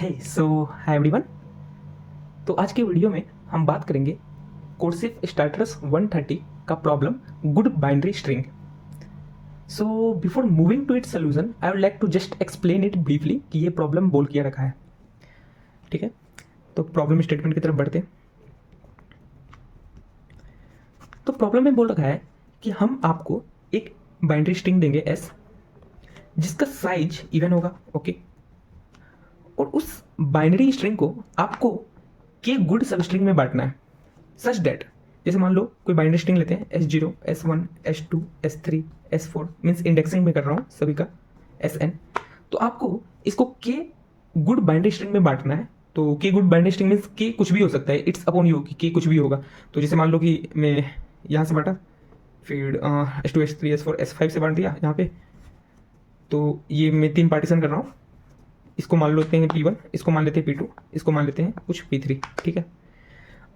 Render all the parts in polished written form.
Hi everyone. तो आज के वीडियो में हम बात करेंगे कोर्सिव स्टार्टर्स 130 का problem good binary string. So before moving to its solution I would like to just explain it briefly कि ये प्रॉब्लम बोल किया रखा है। ठीक है, तो प्रॉब्लम स्टेटमेंट की तरफ बढ़ते हैं। तो प्रॉब्लम में बोल रखा है कि हम आपको एक बाइनरी स्ट्रिंग देंगे s जिसका साइज इवन होगा, ओके, और उस बाइनरी स्ट्रिंग को आपको के गुड सब स्ट्रिंग में बांटना है सच डेट, जैसे मान लो कोई बाइनरी स्ट्रिंग लेते हैं S0, S1, S2, S3, S4, means indexing में कर रहा हूँ सभी का Sn। तो आपको इसको के गुड बाइनरी स्ट्रिंग में बांटना है। तो के गुड बाइनरी स्ट्रिंग मीन्स के कुछ भी हो सकता है, इट्स अपॉन यू कि के कुछ भी होगा। तो जैसे मान लो कि मैं यहाँ से बांटा, फिर S2, S3, S4, S5 से बांट दिया यहाँ पे, तो ये मैं 3 पार्टीशन कर रहा हूँ। इसको मान लेते हैं P1, इसको मान लेते हैं P2, इसको मान लेते हैं कुछ P3। ठीक है,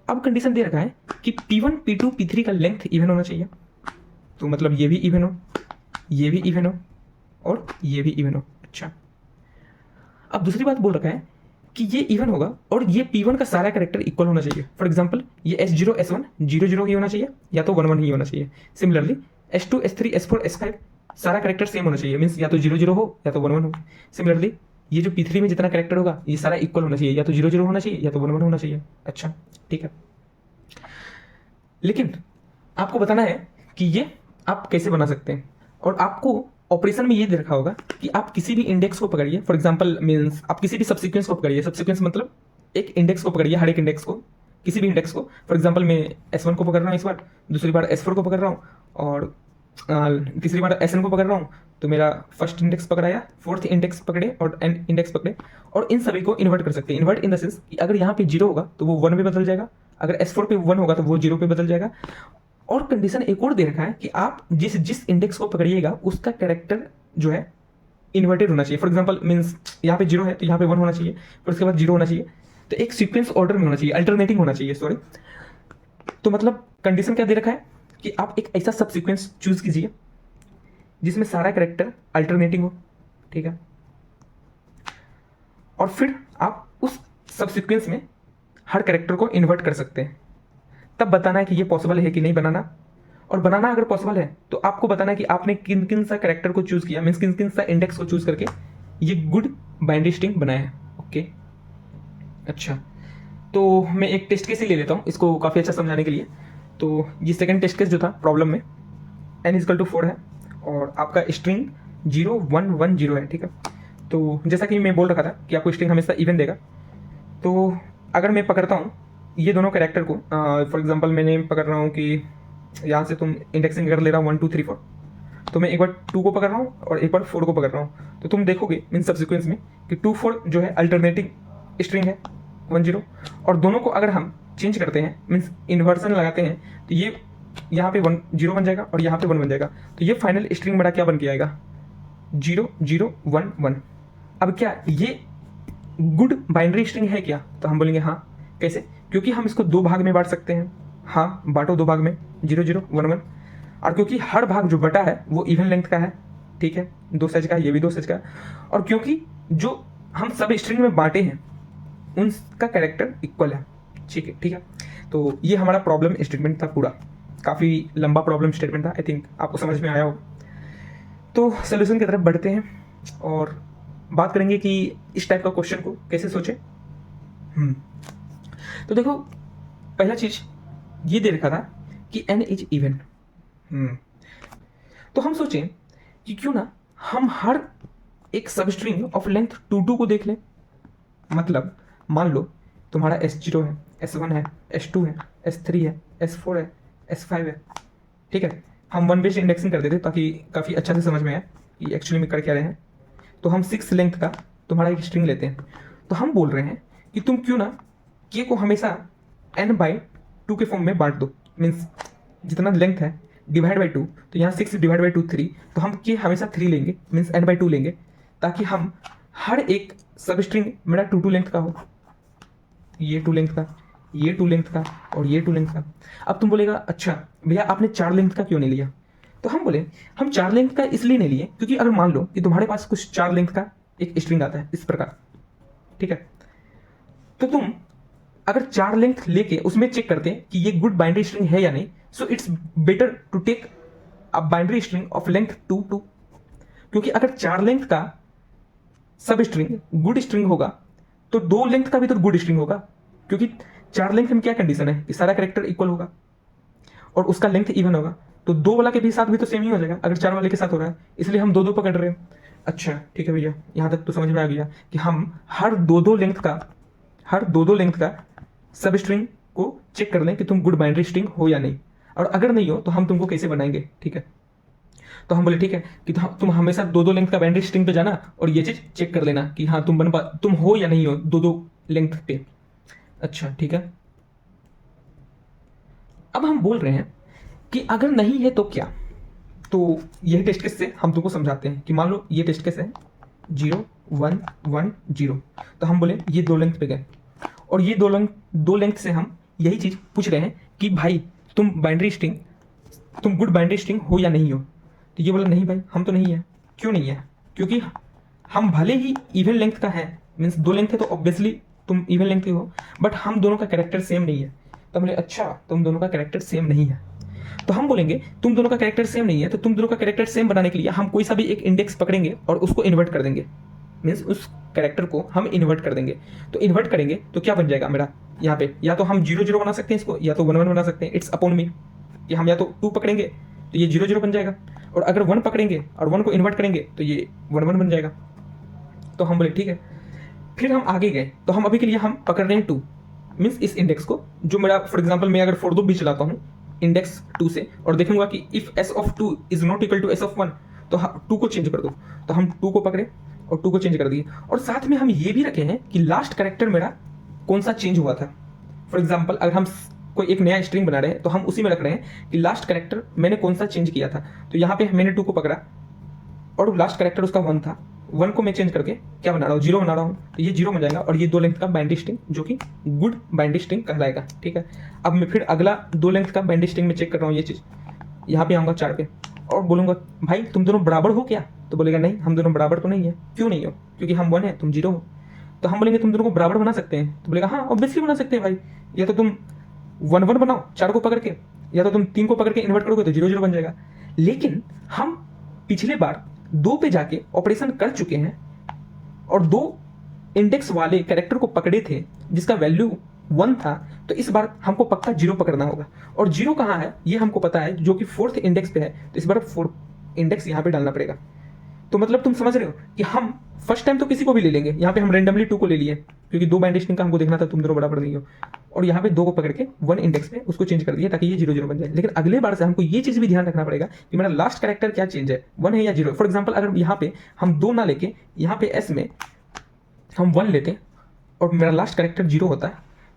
अब कंडीशन दे रखा है कि P1, P2, P3 का लेंथ इवन होना चाहिए। तो मतलब ये भी इवन हो, ये भी इवन हो और ये भी इवन हो। अच्छा, अब दूसरी बात बोल रखा है कि ये इवन होगा और ये P1 का सारा कैरेक्टर इक्वल होना चाहिए। फॉर एग्जाम्पल ये S0, S1 0 0 ही होना चाहिए या तो 1 1 ही होना चाहिए। Similarly S2, S3, S4, S5 सारा कैरेक्टर सेम होना चाहिए, मीन्स या तो 0 0 हो या तो 1 1 हो। सिमिलरली ये जो P3 में जितना कैरेक्टर होगा ये सारा इक्वल होना चाहिए, या तो 0 0 होना चाहिए या तो 1 1 होना चाहिए। अच्छा, ठीक है, लेकिन आपको बताना है कि ये आप कैसे बना सकते हैं। और आपको ऑपरेशन में ये दे रखा होगा कि आप किसी भी इंडेक्स को पकड़िए। फॉर एग्जांपल मींस आप किसी भी सबसीक्वेंस को पकड़िए। सबसीक्वेंस मतलब एक इंडेक्स को पकड़िए, हर एक इंडेक्स को, किसी भी इंडेक्स को। फॉर एग्जांपल मैं S1 को पकड़ रहा हूँ इस बार, दूसरी बार S4 को पकड़ रहा हूँ और तीसरी बार Sn को पकड़ रहा हूँ। तो मेरा फर्स्ट इंडेक्स पकड़ाया, फोर्थ इंडेक्स पकड़े और एन इंडेक्स पकड़े, और इन सभी को इन्वर्ट कर सकते हैं। इन्वर्ट इन द सेंस कि अगर यहाँ पे 0 होगा तो वो 1 पे बदल जाएगा, अगर S4 पे 1 होगा तो वो 0 पे बदल जाएगा। और कंडीशन एक और दे रखा है कि आप जिस इंडेक्स को पकड़िएगा उसका कैरेक्टर जो है इन्वर्टेड होना चाहिए। फॉर एग्जांपल मींस यहाँ पे 0 है तो यहाँ पे 1 होना चाहिए, फिर उसके बाद 0 होना चाहिए। तो एक सीक्वेंस ऑर्डर में होना चाहिए, अल्टरनेटिंग होना चाहिए, सॉरी। तो मतलब कंडीशन क्या दे रखा है कि आप एक ऐसा सब सीक्वेंस चूज कीजिए जिसमें सारा कैरेक्टर अल्टरनेटिंग हो। ठीक है, और फिर आप उस सब सीक्वेंस में हर कैरेक्टर को इन्वर्ट कर सकते हैं। तब बताना है कि ये पॉसिबल है कि नहीं बनाना, और बनाना अगर पॉसिबल है तो आपको बताना है कि आपने किन किन सा कैरेक्टर को चूज किया, मीन्स किन किन सा इंडेक्स को चूज करके ये गुड बाइनरी स्ट्रिंग बनाया है। ओके, अच्छा, तो मैं एक टेस्ट केस ही ले लेता हूँ इसको काफ़ी अच्छा समझाने के लिए। तो ये सेकंड टेस्ट केस जो था प्रॉब्लम में, n=4 है और आपका स्ट्रिंग 0 1 1 0 है। ठीक है, तो जैसा कि मैं बोल रखा था कि आपको स्ट्रिंग हमेशा इवन देगा। तो अगर मैं पकड़ता हूँ ये दोनों कैरेक्टर को, फॉर एग्जांपल मैंने पकड़ रहा हूँ कि यहाँ से तुम इंडेक्सिंग कर ले रहा हूँ 1 2 3 4, तो मैं एक बार 2 को पकड़ रहा हूँ और एक बार 4 को पकड़ रहा हूँ। तो तुम देखोगे इन सब सीक्वेंस में कि 2 4 जो है अल्टरनेटिंग स्ट्रिंग है 1 0, और दोनों को अगर हम चेंज करते हैं मीन्स इन्वर्सन लगाते हैं तो ये यहाँ पे 1 0 बन जाएगा और यहाँ पे 1 बन जाएगा। तो ये फाइनल स्ट्रिंग बड़ा क्या बन के आएगा, 0 0 1 1। अब क्या ये गुड बाइनरी स्ट्रिंग है क्या? तो हम बोलेंगे हाँ। कैसे? क्योंकि हम इसको 2 भाग में बांट सकते हैं। हाँ, बांटो 2 भाग में, 0 0 1 1। और क्योंकि हर भाग जो बटा है वो इवन लेंथ का है, ठीक है, 2 सेज का, ये भी 2 सेज का। और क्योंकि जो हम सब स्ट्रिंग में बांटे हैं उनका कैरेक्टर इक्वल है। ठीक है, ठीक है। तो ये हमारा प्रॉब्लम स्टेटमेंट था पूरा, काफ़ी लंबा प्रॉब्लम स्टेटमेंट था। आई थिंक आपको समझ में आया हो। तो सोल्यूशन की तरफ बढ़ते हैं और बात करेंगे कि इस टाइप का क्वेश्चन को कैसे सोचें। तो देखो, पहला चीज ये दे रखा था कि n इज इवन। तो हम सोचें कि क्यों ना हम हर एक सब स्ट्रिंग ऑफ लेंथ 2 2 को देख लें। मतलब मान लो तुम्हारा S0 है, S1 है, S2 है, S3 है, S4 है, S5 है। ठीक है, हम 1 बेस्ड इंडेक्सिंग कर देते ताकि काफ़ी अच्छा से समझ में आए कि एक्चुअली में कर क्या रहे हैं। तो हम 6 लेंथ का तुम्हारा एक स्ट्रिंग लेते हैं। तो हम बोल रहे हैं कि तुम क्यों ना k को हमेशा n/2 के फॉर्म में बांट दो। मीन्स जितना लेंथ है डिवाइड बाई 2, तो यहाँ 6 डिवाइड बाई 2 3, तो हम k हमेशा 3 लेंगे, मीन्स n/2 लेंगे, ताकि हम हर एक सब स्ट्रिंग मेरा 2 2 लेंथ का हो। ये 2 लेंथ का, ये 2 लेंथ का और ये 2 लेंथ का। अब तुम बोलेगा अच्छा भैया आपने 4 लेंथ का क्यों नहीं लिया? तो हम बोले हम 4 लेंथ का इसलिए नहीं लिए क्योंकि अगर मान लो कि तुम्हारे पास कुछ 4 लेंथ का एक स्ट्रिंग आता है इस प्रकार, ठीक है, तो तुम अगर 4 लेंथ लेके उसमें चेक करते हैं कि ये गुड बाइनरी स्ट्रिंग है या नहीं, so it's better to take a binary string of length 2 क्योंकि अगर 4 लेंथ का सब स्ट्रिंग गुड स्ट्रिंग होगा तो 2 लेंथ का भी तो गुड स्ट्रिंग होगा, क्योंकि 4 लेंथ में क्या कंडीशन है कि सारा कैरेक्टर इक्वल होगा और उसका लेंथ इवन होगा, तो 2 वाला के भी साथ भी तो सेम ही हो जाएगा अगर 4 वाले के साथ हो रहा है, इसलिए हम 2 पकड़ रहे हैं। अच्छा ठीक है भैया, यहाँ तक तो समझ में आ गया कि हम हर दो लेंथ का सब स्ट्रिंग को चेक कर लें कि तुम गुड बाइनरी स्ट्रिंग हो या नहीं, और अगर नहीं हो तो हम तुमको कैसे बनाएंगे। ठीक है, तो हम बोले ठीक है कि तुम हमेशा 2 लेंथ का बाइनरी स्ट्रिंग पे जाना और ये चीज चेक कर लेना कि हाँ तुम हो या नहीं हो 2 लेंथ पे। अच्छा ठीक है, अब हम बोल रहे हैं कि अगर नहीं है तो क्या। तो यही टेस्ट केस से हम तुमको समझाते हैं कि मान लो ये टेस्ट केस है 0 1 1 0, तो हम बोले ये 2 लेंथ पे गए और ये 2 लेंथ से हम यही चीज पूछ रहे हैं कि भाई तुम गुड बाइनरी स्ट्रिंग हो या नहीं हो। तो ये बोला नहीं भाई हम तो नहीं है। क्यों नहीं है? क्योंकि हम भले ही इवन लेंथ का है, मीन्स 2 लेंथ है तो ऑब्वियसली तुम इवन लेंथ के हो, बट हम दोनों का कैरेक्टर सेम नहीं है। तो हम बोले अच्छा तुम दोनों का कैरेक्टर सेम नहीं है, तो हम बोलेंगे तुम दोनों का कैरेक्टर सेम नहीं है, तो तुम दोनों का कैरेक्टर सेम बनाने के लिए हम कोई सा भी एक इंडेक्स पकड़ेंगे और उसको इन्वर्ट कर देंगे, मीन्स उस कैरेक्टर को हम इन्वर्ट कर देंगे। तो इन्वर्ट करेंगे तो क्या बन जाएगा मेरा यहाँ पे, या तो हम 0 0 बना सकते हैं इसको, या तो 1 1 बना सकते हैं। इट्स अपॉन मी कि हम या तो 2 पकड़ेंगे तो ये 0 0 बन जाएगा, और अगर 1 पकड़ेंगे और 1 को इन्वर्ट करेंगे तो ये 1 1 बन जाएगा। तो हम बोले ठीक है, फिर हम आगे गए तो हम अभी के लिए हम पकड़ रहे हैं 2, मीन्स इस इंडेक्स को जो मेरा फॉर एग्जाम्पल मैं अगर फॉर लूप भी चलाता हूँ इंडेक्स 2 से और देखूंगा कि if s of 2 is not equal to s of 1 तो 2 को चेंज कर दो। तो हम 2 को पकड़े और 2 को चेंज कर दिए, और साथ में हम ये भी रखे हैं कि लास्ट कैरेक्टर मेरा कौन सा चेंज हुआ था। फॉर एग्जाम्पल अगर हम कोई एक नया स्ट्रिंग बना रहे हैं तो हम उसी में रख रहे हैं कि लास्ट कैरेक्टर मैंने कौन सा चेंज किया था। तो यहाँ पे मैंने 2 को पकड़ा और लास्ट कैरेक्टर उसका 1 था, 1 को मैं चेंज करके क्या बना रहा हूँ 0 बना रहा हूँ, तो ये 0 बन जाएगा और ये 2 लेंथ का बाइनरी स्ट्रिंग जो कि गुड बाइनरी स्ट्रिंग कहलाएगा। ठीक है, अब मैं फिर अगला 2 लेंथ का बाइनरी स्ट्रिंग में चेक कर रहा हूँ ये चीज़, यहाँ पे आऊँगा 4 पे और बोलूँगा भाई तुम दोनों बराबर हो क्या, तो बोलेगा नहीं हम दोनों बराबर तो नहीं है। क्यों नहीं हो? क्योंकि हम 1 है तुम 0 हो। तो हम बोलेंगे तुम दोनों को बराबर बना सकते हैं, तो बोलेगा हाँ ऑब्वियसली बना सकते हैं भाई, या तो तुम 1 1 बनाओ 4 को पकड़ के, या तो तुम 3 को पकड़ के इन्वर्ट करोगे तो 0 0 बन जाएगा। लेकिन हम पिछले बार 2 पे जाके ऑपरेशन कर चुके हैं और 2 इंडेक्स वाले कैरेक्टर को पकड़े थे जिसका वैल्यू 1 था, तो इस बार हमको पक्का 0 पकड़ना होगा, और 0 कहाँ है ये हमको पता है जो कि 4th इंडेक्स पे है, तो इस बार 4th इंडेक्स यहाँ पे डालना पड़ेगा। तो मतलब तुम समझ रहे हो कि हम फर्स्ट टाइम तो किसी को भी ले लेंगे, यहाँ पे हम रेंडमली 2 को ले लिए क्योंकि 2 बाइनरी स्ट्रिंग का हमको देखना था तुम दोनों बराबर नहीं हो, और यहाँ पे 2 को पकड़ के 1 इंडेक्स पे उसको चेंज कर दिया ताकि ये 0 0 बन जाए। लेकिन अगले बार से हमको ये चीज़ भी ध्यान रखना पड़ेगा कि मेरा लास्ट कैरेक्टर क्या चेंज है, 1 है या 0। फॉर एग्जाम्पल अगर यहाँ पे हम 2 ना लेके यहाँ पे S में हम 1 लेते हैं और मेरा लास्ट कैरेक्टर 0 होता है,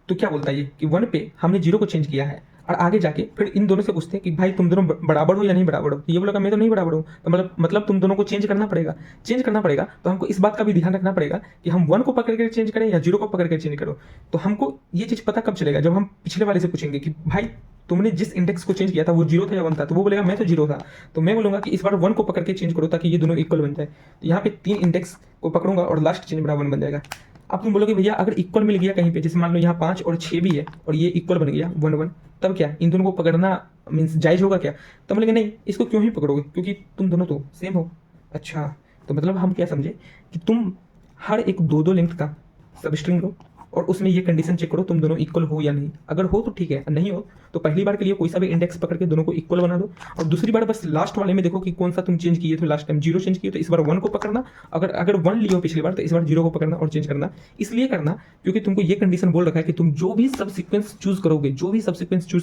तो क्या बोलता है ये कि 1 पे हमने 0 को चेंज किया है, और आगे जाके फिर इन दोनों से पूछते हैं कि भाई तुम दोनों बराबर हो या नहीं बराबर हो, तो ये बोलेगा मैं तो नहीं बराबर हूँ, तो मतलब तुम दोनों को चेंज करना पड़ेगा। तो हमको इस बात का भी ध्यान रखना पड़ेगा कि हम 1 को पकड़ कर चेंज करें या 0 को पकड़ कर चेंज करो। तो हमको ये चीज़ पता कब चलेगा, जब हम पिछले वाले से पूछेंगे कि भाई तुमने जिस इंडेक्स को चेंज किया था वो 0 था या 1 था, तो वो बोलेगा मैं तो 0 था, तो मैं बोलूँगा कि इस बार 1 को पकड़ के चेंज करो ताकि ये दोनों इक्वल बन जाए। तो यहाँ पे 3 इंडेक्स को पकड़ूंगा और लास्ट चेंज मेरा 1 बन जाएगा। अब तुम बोलोगे भैया अगर इक्वल मिल गया कहीं पे, जैसे मान लो यहाँ 5 और 6 भी है और ये इक्वल बन गया 1 1, तब क्या इन दोनों को पकड़ना मीन्स जायज होगा क्या? तब बोलेंगे नहीं इसको क्यों ही पकड़ोगे क्योंकि तुम दोनों तो सेम हो। अच्छा, तो मतलब हम क्या समझे कि तुम हर एक 2 लेंथ का सब स्ट्रिंग लो और उसमें ये कंडीशन चेक करो तुम दोनों इक्वल हो या नहीं। अगर हो तो ठीक है, नहीं हो तो पहली बार के लिए कोई सा भी इंडेक्स पकड़ के दोनों को इक्वल बना दो, और दूसरी बार बस लास्ट वाले में देखो कि कौन सा तुम चेंज किए थे। लास्ट टाइम 0 चेंज किए तो इस बार 1 को पकड़ना, अगर 1 लियो पिछली बार तो इस बार 0 को पकड़ना और चेंज करना। इसलिए करना क्योंकि तुमको ये कंडीशन बोल रखा है कि तुम जो भी सब सीक्वेंस चूज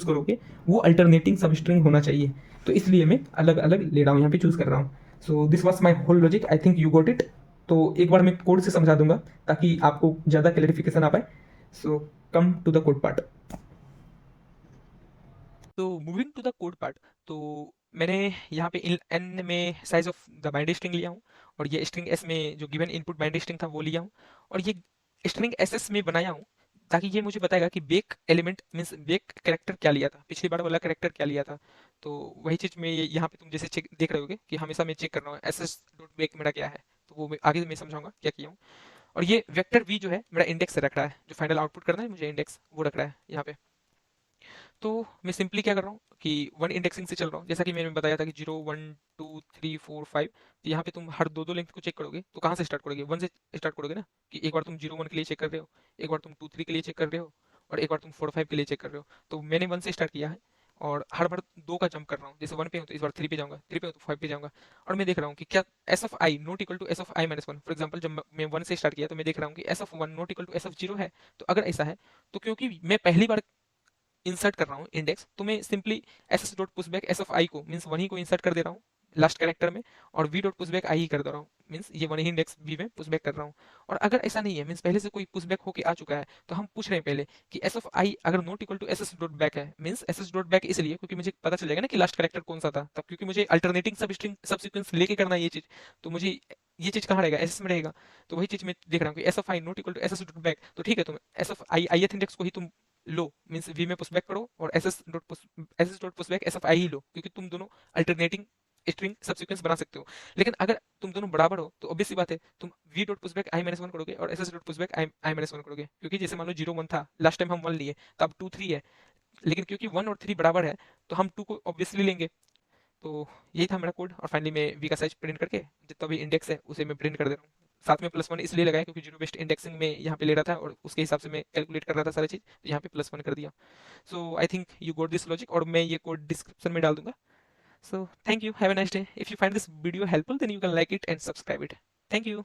करोगे वो अल्टरनेटिंग सब स्ट्रिंग होना चाहिए। तो इसलिए मैं अलग अलग ले रहा हूँ, यहाँ पे चूज कर रहा हूँ। So this was my whole logic, I think you got it. तो एक बार मैं कोड से समझा दूंगा ताकि आपको ज़्यादा क्लैरिफिकेशन आ पाए। So come to the code part. तो moving to the code part, तो मैंने यहाँ पे n में size of the binary string लिया हूँ, और ये स्ट्रिंग s में जो गिवन इनपुट बाइनरी स्ट्रिंग था वो लिया हूँ, और ये स्ट्रिंग ss में बनाया हूँ ताकि ये मुझे बताएगा कि back element means back character क्या लिया था, पिछली बार वाला कैरेक्टर क्या लिया था। तो वही चीज़ में यहाँ पे तुम जैसे चेक देख रहे होगे कि हमेशा मैं चेक कर रहा हूँ ss डॉट बेक मेरा क्या है, तो वो आगे मैं समझाऊंगा क्या किया हूँ। और ये वेक्टर वी जो है मेरा इंडेक्स से रख रहा है, जो फाइनल आउटपुट करना है मुझे इंडेक्स वो रख रहा है यहाँ पे। तो मैं सिंपली क्या कर रहा हूँ कि वन इंडेक्सिंग से चल रहा हूँ, जैसा कि मैंने बताया था कि 0 1 2 3 4 5। तो यहाँ पे तुम हर दो दो लेंथ को चेक करोगे तो कहाँ से स्टार्ट करोगे, वन से स्टार्ट करोगे ना, कि एक बार तुम 0 1 के लिए चेक कर रहे हो, एक बार तुम 2 3 के लिए चेक कर रहे हो, और एक बार तुम 4 5 के लिए चेक कर रहे हो। तो मैंने वन से स्टार्ट किया है और हर बार दो का जंप कर रहा हूँ, जैसे वन पे हूँ तो इस बार थ्री पे जाऊंगा, थ्री पे हूँ तो फाइव पे जाऊंगा। और मैं देख रहा हूँ कि क्या S of I not equal to S of I minus one. For example जब मैं वन से स्टार्ट किया तो मैं देख रहा हूँ कि S of one not equal to S of zero है। तो अगर ऐसा है तो क्योंकि मैं पहली बार इंसर्ट कर रहा हूँ इंडेक्स, तो मैं simply S S dot push back S of I को मीन्स वन ही को इंसर्ट कर दे रहा हूँ लास्ट कैरेक्टर में, और वी डॉट पुशबैक आई ही कर दे रहा हूँ, मीन्स ये वन ही इंडेक्स वी में पुशबैक कर रहा हूँ। और अगर ऐसा नहीं है मीन्स पहले से कोई पुशबैक होके आ चुका है, तो हम पूछ रहे हैं पहले कि एस ऑफ आई अगर not equal to S S dot back है, means S S dot back इसलिए क्योंकि मुझे पता चल जाएगा ना कि लास्ट कैरेक्टर कौन सा था, तब क्योंकि मुझे अल्टरनेटिंग सब स्ट्रिंग सब सीक्वेंस लेके करना है ये चीज। तो मुझे ये चीज कहाँ रहेगा, एस में रहेगा। तो वही चीज मैं देख रहा हूँ कि S of I not equal to S S dot back, तो ठीक है तुम S of I I index को ही तुम लो, मीन्स वी में पुशबैक करो, और S S dot push back S of I ही लो, क्योंकि तुम दोनों अल्टरनेटिंग स्ट्रिंग सब सीक्वेंस बना सकते हो। लेकिन अगर तुम दोनों बराबर हो तो ऑब्वियस सी बात है तुम वी डॉट पुशबैक आई माइनस वन करोगे और एस एस डॉट पुशबैक आई आई माइनस वन करोगे, क्योंकि जैसे मान लो 0 1 था, लास्ट टाइम हम 1 लिए, तो अब 2 3 है। लेकिन क्योंकि 1 और 3 बराबर है तो हम 2 को ऑब्वियसली लेंगे। तो यही था मेरा कोड, और फाइनली मैं वी का साइज प्रिंट करके जितना भी इंडेक्स है उसे मैं प्रिंट कर दे रहा हूँ। साथ में प्लस वन इसलिए लगाया क्योंकि जीरो बेस्ड इंडेक्सिंग में यहाँ पे ले रहा था और उसके हिसाब से मैं कैलकुलेट कर रहा था सारी चीज़, तो यहाँ पे प्लस वन कर दिया। So I think you got this logic, और मैं ये कोड डिस्क्रिप्शन में डाल दूंगा। So thank you, have a nice day. If you find this video helpful then you can like it and subscribe it. Thank you.